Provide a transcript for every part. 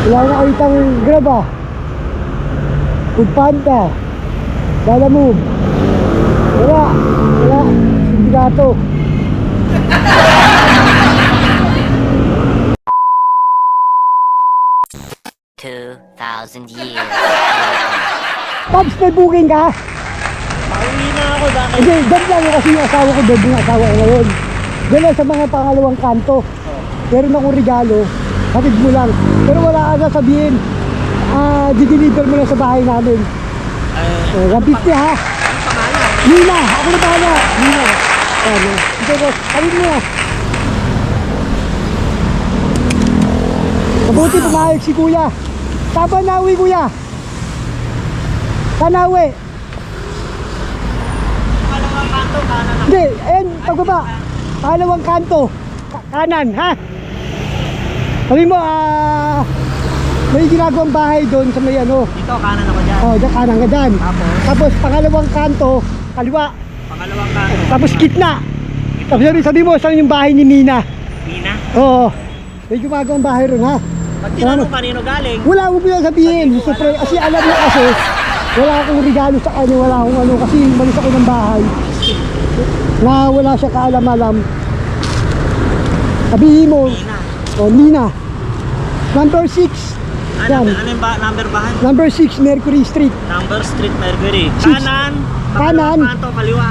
Wala na kitang Grab ah. Food Panda. Lalamove. Wala. Sindikato. $2,000 Pops, may booking ka? Pauwi na ako dahil. Hindi, doon lang kasi yung asawa ko, doon yung asawa ko ngayon. Doon lang sa mga pangalawang kanto. Meron akong regalo, hatid mo lang. Pero wala ka na sabihin, di-deliver mo na sa bahay namin. 150 ha? Nina, ako na bahala. Nina. Ano? Ito boss, halin mo na. Mabuti pumayag si kuya. Tabanawi kuya. Tanawi. Pangalawang kanto, kanan ako. Hindi, ayan, pagbaba. Pangalawang kanto. Kanan, ha? Sabi mo, may ginagawang bahay doon sa may ano. Dito, kanan ako dyan. Oh, dyan kanan ka dyan. Tapos pangalawang kanto, kaliwa. Pangalawang kanto. Tapos gitna. Tapos sabi mo, saan yung bahay ni Nina? Nina? Oo. May gumagawang bahay ron, ha? Pag tinanong kanino galing, Wala akong sabihin. Siyempre, kasi alam niya kasi, wala akong regalo sa kanya, wala akong ano, kasi malis ako ng bahay. Na wala siya kaalam-alam. Sabihin mo, Nina. oh, Nina. Number 6. Yan. Ano yung number bahan? Number 6, Mercury Street. Number Street, Mercury. Six. Kanan. Kanan. Pangalawang kanto, kaliwa.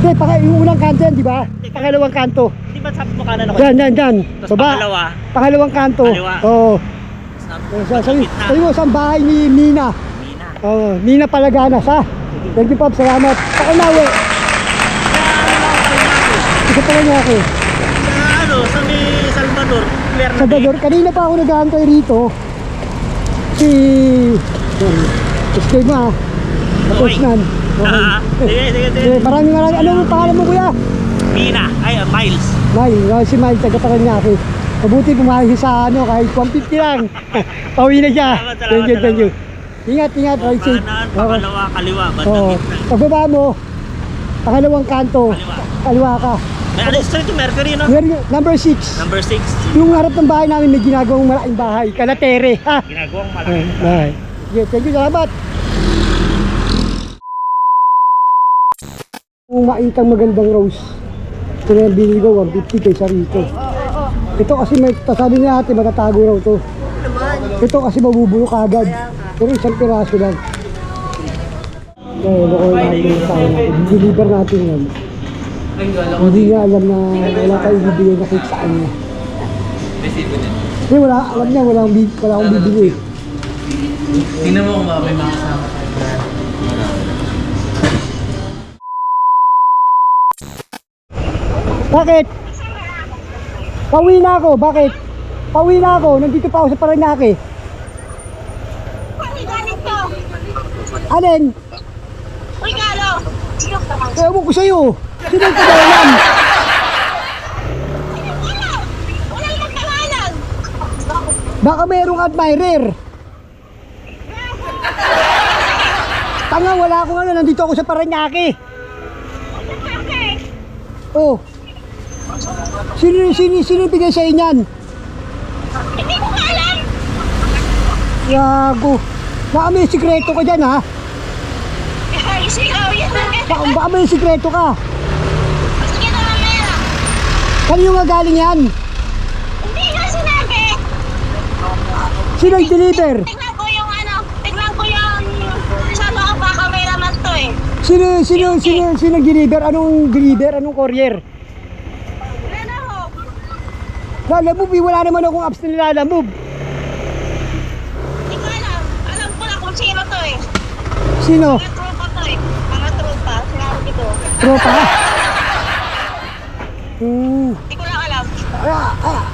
Hindi, yung unang kanto yan, di ba? Pangalawang kanto. Hindi ba sabi mo kanan ako? Yan. Tapos pangalawa. Pangalawang kanto. Kaliwa. Oo. Sabi Sabi mo, saan bahay ni Nina? Nina. Oo, Nina Palaganas, ha? Thank you, Pop. Salamat. Pakinawi. Isa pala niya ako. Sa may Salvador. Clear na Salvador, kanina pa ako nag-aantay rito. Si... Escape mo, ha? Tapos Okay. nan. Sige. Maraming. Ano mo pangalan mo, kuya? Nina. Ay, Miles. Mile, si Mile, taga-Paranaque. Mabuti pumayag sa ano, kahit 150 lang. Pauwi na siya. Salamat. Thank you. Ingat, ride safe. Kanan, pangalawa, kaliwa. Oo. Bandang gitna. Pagbaba mo, pangalawang kanto, kaliwa ka. May ano street yung Mercury, no? Number 6. Number 6. Yung harap ng bahay namin, may ginagawang malaking bahay. Kalatere, ha? Ginagawang malaki. Bahay. Yeah, thank you, salamat. Kung makitang magandang rose, ito na yung binili ko, 150 kaysa rito. Ito kasi may, sabi niya ate, matatago raw to. Ito kasi mabubulo kagad. Pero isang piraso lang. Kaya ko namin sa deliver natin yan. Hindi niya alam na wala tayong bibigay na kahit saan niya. Hindi, alam niya, wala akong bibigay. Tingnan mo kung baka may makasama tayo. Bakit? Pauwi na ako, bakit? Pauwi na ako, nandito pa ako sa Paranaque. Alin? Regalo! Ewan ko sa'yo. Sino yung kagalan? Wala yung pangalan! Baka mayroong admirer. Tanga, wala akong ano, nandito ako sa Paranaque. Oh. Sino bigay sa'yo niyan? Hindi ko alam! Yago. Baka may sikreto ka dyan, ha? Ay, sigaw yan! Baka may sikreto ka. Sige na mamaya! Kanino nga galing yan? Hindi nga sinabi! Sino yung deliver? Tignan ko yung sa loob baka may laman to eh. Sino deliver? Anong deliver? Anong courier? Ano ho? Lalamove, wala naman akong apps na lalamove. Hindi ko alam. Alam ko na kung sino to eh. Sino? Mga tropa to eh. Mga tropa. Sinabi ko. Tropa? Hindi ko lang alam.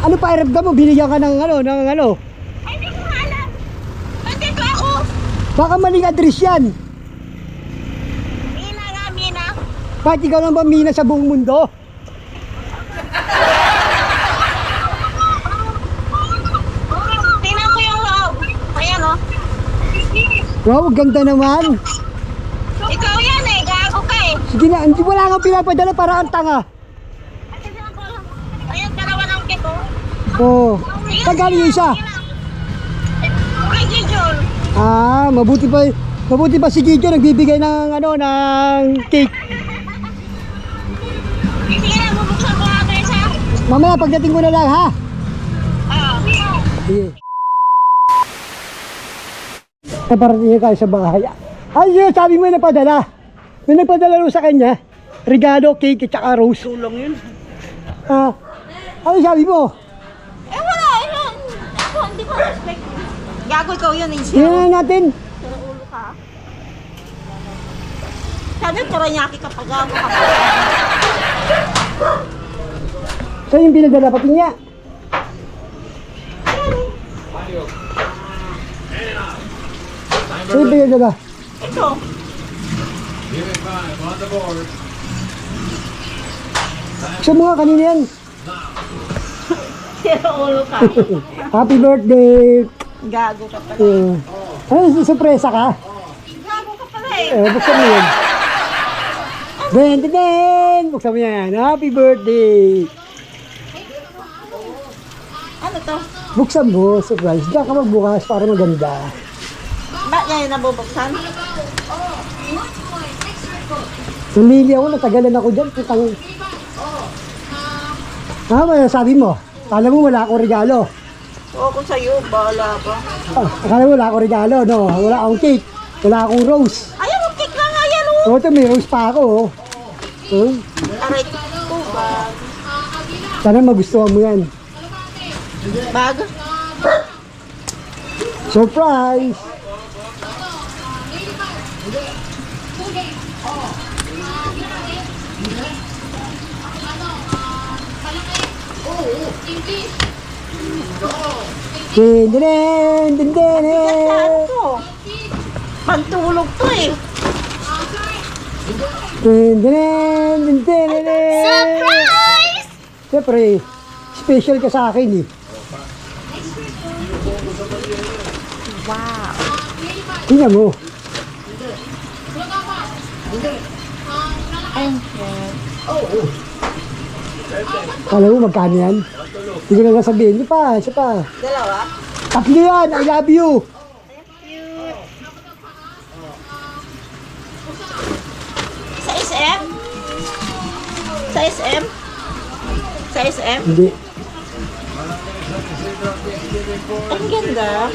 Ano pa iramdam mo? Binigyan ka ng ano? Ay, hindi ko nga alam. Nandito ako. Baka maling address yan. Mina. Bakit ikaw lang ba mina sa buong mundo? Tingnan ko yung loob. Ayan o. Wow, ganda naman. Ikaw yan eh. Gago ka eh. Sige na, hindi wala kang pinapadala para ang tanga. Ayan, dalawa ng kito. Oo. Saan galing yung isa? Ito Mabuti pa si Gijo nagbibigay ng cake. Sige na, bubuksan ko nga ito isa. Mamaya pagdating ko na lang ha. Sige. Naparating niya tayo sa bahay. Ay, yun, sabi mo yung nagpadala. May nagpadala rin sa kanya. Regalo, cake, at saka rose. Tulong yun. Ano sabi mo? Wala, yun. Ako, hindi ko respect. Gago ikaw yun, Tingnan natin. ulo ka. Sabi, paranyaki ka pa, gago ka pa. Saan yung pinadala pati niya? Saan yung pinadala? Ito. Sa mga kanina yan. Sira ulo ka. Happy birthday! Gago ka pala. Ano, sorpresa ka? Gago ka pala eh. Buksan mo yan. Den! Buksan mo yan. Happy birthday! Ano to? Buksan mo, surprise. Diyan ka magbukas para maganda. Ba't yan yung nabubuksan? Namili ako, natagalan ako dyan. Putang... sabi mo? Akala mo wala akong regalo. Oo, kung sa'yo, bahala ka. Akala mo wala akong regalo, no? Wala akong cake. Wala akong rose. Ayaw, mag-kick na nga yan, oh. Ito, may rose pa ako, oh. Aray ko, bag. Sana magustuhan mo yan. Bag? Surprise! Din din din din Saan to? Pantulog to eh. din din din din. Surprise! Siyempre, special ka sa akin eh. Wow. Tingnan mo. Kala mo magkano yan? Hindi ko na sabihin. Isa pa. Dalawa? Tatlo yan. I love you. Sa SM? Sa SM? Sa SM? Hindi. Ang ganda.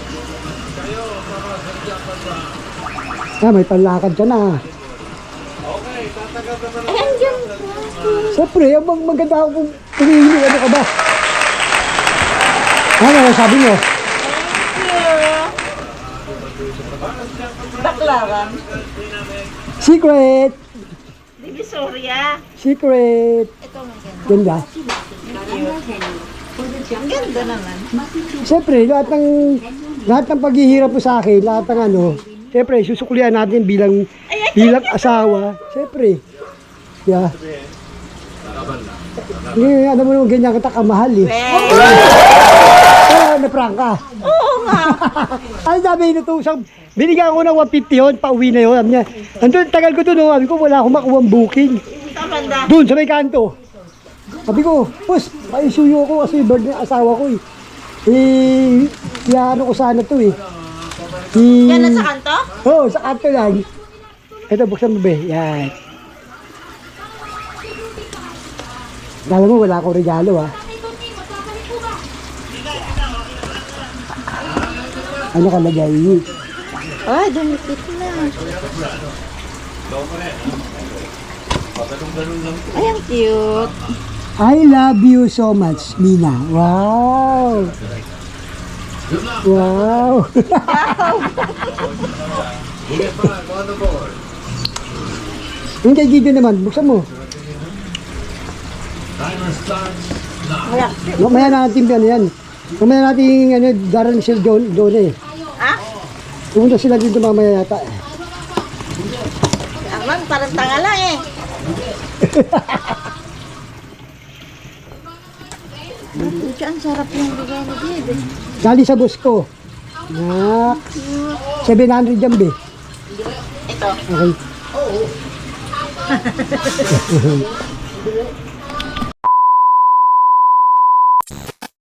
May panlakad ka na. Ay, ang ganda. Siyempre, maganda ako kung tumihili. Ano ka ba? Ano sabi mo? Baklaran. Secret! Divisoria. Secret! Ito ang ganda. Ganda. Ang ganda naman. Siyempre, lahat ng paghihirap mo sa akin, lahat ng siyempre, susuklian natin bilang asawa. Siyempre. Yeah. Hindi, alam mo naman ganyan kita kamahal eh. Pero na-prank ka. Oo nga. Ano sabi nito, binigyan ko ng 150 yun, pauwi na yun. Sabi niya, andun, tagal ko doon, sabi ko, wala akong makuha booking. Tamanda. Doon, sa may kanto. Sabi ko, boss, maisuyo ko kasi birthday ng asawa ko eh. Ano ko sana to eh. Yan na sa kanto? Oo, sa kanto lang. Ito, buksan mo ba? Yan. Alam mo, wala akong regalo ah. Ano kalagay? Ay, dumikit na. Ay, ang cute. I love you so much, Mina. Wow! Wow! Yung kay Gideon naman, buksan mo. Wala. Mamaya natin yan. Mamaya natin darating sila doon eh. Ha? Pumunta sila dito mamaya yata. Arman, parang tanga lang eh. Ang sarap yung bigay ni Dede. Dali sa bus ko. Nak. 700 yan be. Ito. Okay.